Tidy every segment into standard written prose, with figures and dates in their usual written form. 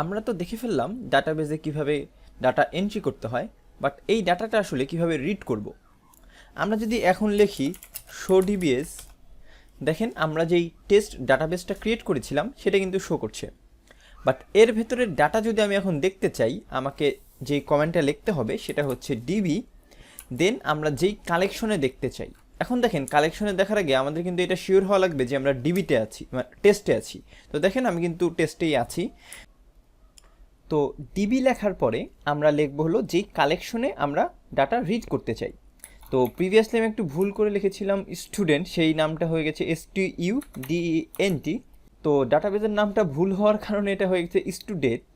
আমরা তো দেখে ফেললাম ডাটাবেজে কিভাবে ডাটা এন্ট্রি করতে হয়, বাট এই ডাটাটা আসলে কিভাবে রিড করব। আমরা যদি এখন লিখি শো ডিবিএস, দেখেন আমরা যেই টেস্ট ডাটাবেসটা ক্রিয়েট করেছিলাম সেটা কিন্তু শো করছে। বাট এর ভেতরের ডাটা যদি আমি এখন দেখতে চাই, আমাকে যেই কমেন্টটা লিখতে হবে সেটা হচ্ছে ডিবি, দেন আমরা যেই কালেকশনে দেখতে চাই। এখন দেখেন কালেকশনে দেখার আগে আমাদের কিন্তু এটা শিওর হওয়া লাগবে যে আমরা ডিবিতে আছি, টেস্টে আছি। তো দেখেন আমি কিন্তু টেস্টেই আছি। তো ডিবি লেখার পরে আমরা লিখব হলো যেই কালেকশনে আমরা ডাটা রিড করতে চাই। তো প্রিভিয়াসলি আমি একটু ভুল করে লিখেছিলাম স্টুডেন্ট, সেই নামটা হয়ে গেছে STUDENT। তো ডাটাবেজের নামটা ভুল হওয়ার কারণে এটা হয়ে গেছে স্টুডেন্ট।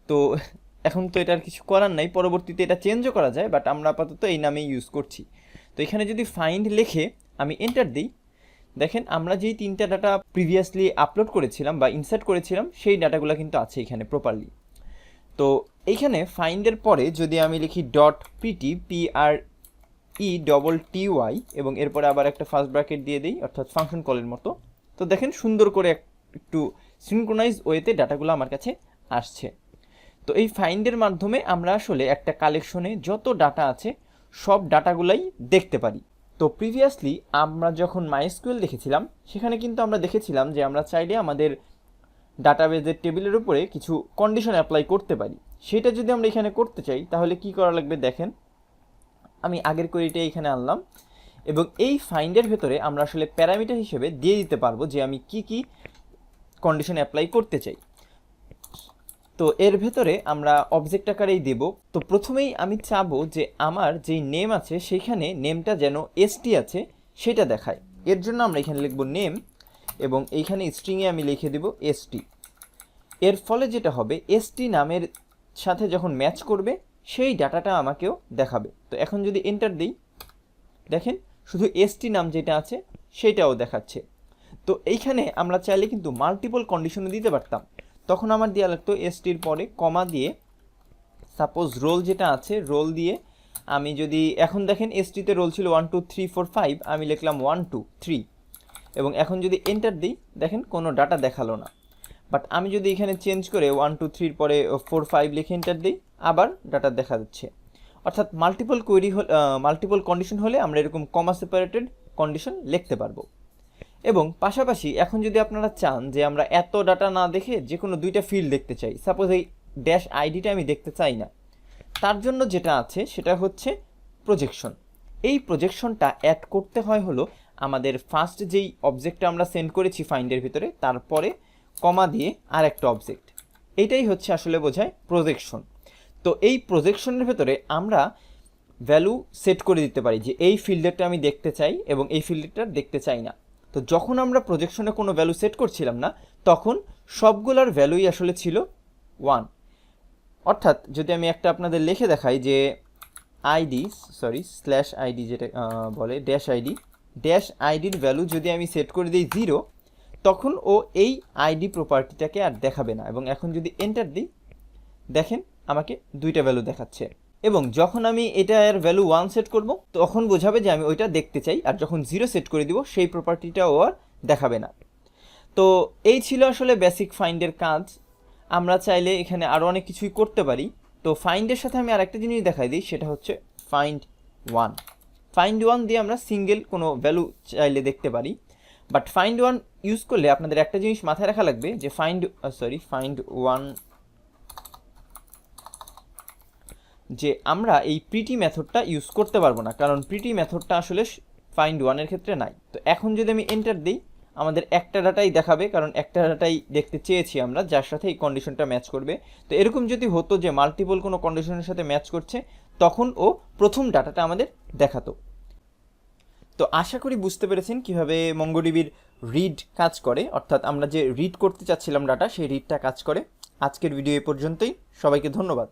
তো এখন তো এটার কিছু করার নাই, পরবর্তীতে এটা চেঞ্জও করা যায়, বাট আমরা আপাতত এই নামেই ইউজ করছি। তো এখানে যদি ফাইন্ড লিখে আমি এন্টার দিই, দেখেন আমরা যেই তিনটা ডাটা প্রিভিয়াসলি আপলোড করেছিলাম বা ইনসার্ট করেছিলাম সেই ডাটাগুলো কিন্তু আছে এখানে প্রপারলি। তো এইখানে ফাইন্ডের পরে যদি আমি লিখি ডট পিটি PRETTY এবং এরপরে আবার একটা ফার্স্ট ব্র্যাকেট দিয়ে দিই, অর্থাৎ ফাংশন কলের মতো, তো দেখেন সুন্দর করে একটু সিনক্রোনাইজ ওয়েতে ডাটাগুলো আমার কাছে আসছে। তো এই ফাইন্ডের মাধ্যমে আমরা আসলে একটা কালেকশনে যত ডাটা আছে সব ডাটাগুলাই দেখতে পারি। তো প্রিভিয়াসলি আমরা যখন মাইএসকিউএল দেখেছিলাম সেখানে কিন্তু আমরা দেখেছিলাম যে আমরা চাইলে আমাদের ডাটাবেজের টেবিলের উপরে কিছু কন্ডিশন অ্যাপ্লাই করতে পারি। সেটা যদি আমরা এখানে করতে চাই তাহলে কি করা লাগবে, দেখেন আমি আগের কোয়েরিটা এখানে আনলাম এবং এই ফাইন্ডের ভেতরে আমরা আসলে প্যারামিটার হিসেবে দিয়ে দিতে পারবো যে আমি কি কি কন্ডিশন অ্যাপ্লাই করতে চাই। তো এর ভেতরে আমরা অবজেক্ট আকারেই দেব। তো প্রথমেই আমি চাবো যে আমার যেই নেম আছে সেইখানে নেমটা যেন এসটি আছে সেটা দেখায়। এর জন্য আমরা এখানে লিখব নেম এবং এইখানে স্ট্রিংয়ে আমি লিখে দেব এসটি। এর ফলে যেটা হবে, এসটি নামের সাথে যখন ম্যাচ করবে সেই ডাটাটা আমাকেও দেখাবে। তো এখন যদি এন্টার দিই, দেখেন শুধু এসটি নাম যেটা আছে সেটাও দেখাচ্ছে। তো এইখানে আমরা চাইলে কিন্তু মাল্টিপল কন্ডিশনও দিতে পারতাম। তখন আমার দেওয়া লাগতো এসটির পরে কমা দিয়ে, সাপোজ রোল যেটা আছে রোল দিয়ে আমি যদি, এখন দেখেন এসটিতে রোল ছিল 1 2 3 4 5, আমি লিখলাম 1 2 3 এবং এখন যদি এন্টার দিই দেখেন কোনো ডাটা দেখালো না। বাট আমি যদি এখানে চেঞ্জ করে 1 2 3 পরে 4 5 লিখে এন্টার দিই, আবার ডাটা দেখা যাচ্ছে। অর্থাৎ মাল্টিপল কন্ডিশন হলে আমরা এরকম কমা সেপারেটেড কন্ডিশন লিখতে পারবো। এবং পাশাপাশি এখন যদি আপনারা চান যে আমরা এত ডাটা না দেখে যে কোনো দুইটা ফিল্ড দেখতে চাই, সাপোজ এই ড্যাশ আইডিটা আমি দেখতে চাই না, তার জন্য যেটা আছে সেটা হচ্ছে প্রজেকশন। এই প্রজেকশনটা অ্যাড করতে হয় হলো আমাদের ফার্স্ট যেই অবজেক্টটা আমরা সেন্ড করেছি ফাইন্ডের ভিতরে, তারপরে কমা দিয়ে আর একটা অবজেক্ট, এইটাই হচ্ছে আসলে বোঝায় প্রজেকশন। তো এই প্রজেকশনের ভেতরে আমরা ভ্যালু সেট করে দিতে পারি যে এই ফিল্ডেরটা আমি দেখতে চাই এবং এই ফিল্ডেরটা দেখতে চাই না। তো যখন আমরা প্রজেকশনে কোনো ভ্যালু সেট করছিলাম না তখন সবগুলোর ভ্যালুই আসলে ছিল 1। অর্থাৎ যদি আমি একটা আপনাদের লিখে দেখাই যে স্ল্যাশ আইডি যেটা বলে ড্যাশ আইডির ভ্যালু যদি আমি সেট করে দিই 0, তখন ও এই আইডি প্রপার্টিটাকে আর দেখাবে না। এবং এখন যদি এন্টার দিই, দেখেন আমাকে দুইটা ভ্যালু দেখাচ্ছে। এবং যখন আমি এটার ভ্যালু 1 সেট করব তখন বোঝাবে যে আমি ওইটা দেখতে চাই, আর যখন 0 সেট করে দিব সেই প্রপার্টিটা ও আর দেখাবে না। তো এই ছিল আসলে বেসিক ফাইন্ডের কাজ। আমরা চাইলে এখানে আরও অনেক কিছুই করতে পারি। তো ফাইন্ডের সাথে আমি আরেকটা জিনিস দেখাই দিই, সেটা হচ্ছে ফাইন্ড ওয়ান দিয়ে আমরা সিঙ্গেল কোনো ভ্যালু চাইলে দেখতে পারি। বাট ফাইন্ড ওয়ান ইউজ করলে আপনাদের একটা জিনিস মাথায় রাখা লাগবে যে ফাইন্ড ওয়ান, যে আমরা এই প্রিটি মেথডটা ইউজ করতে পারবো না, কারণ প্রিটি মেথডটা আসলে ফাইন্ড ওয়ানের ক্ষেত্রে নাই। তো এখন যদি আমি এন্টার দিই, আমাদের একটা ডাটাই দেখাবে, কারণ একটা ডাটাই দেখতে চেয়েছি আমরা যার সাথে এই কন্ডিশনটা ম্যাচ করবে। তো এরকম যদি হতো যে মাল্টিপল কোনো কন্ডিশনের সাথে ম্যাচ করছে, তখন ও প্রথম ডাটাটা আমাদের দেখাতো। তো আশা করি বুঝতে পেরেছেন কিভাবে মঙ্গোডিবির রিড কাজ করে, অর্থাৎ আমরা যে রিড করতে চাচ্ছিলাম ডাটা, সেই রিডটা কাজ করে। আজকের ভিডিও এ পর্যন্তই, সবাইকে ধন্যবাদ।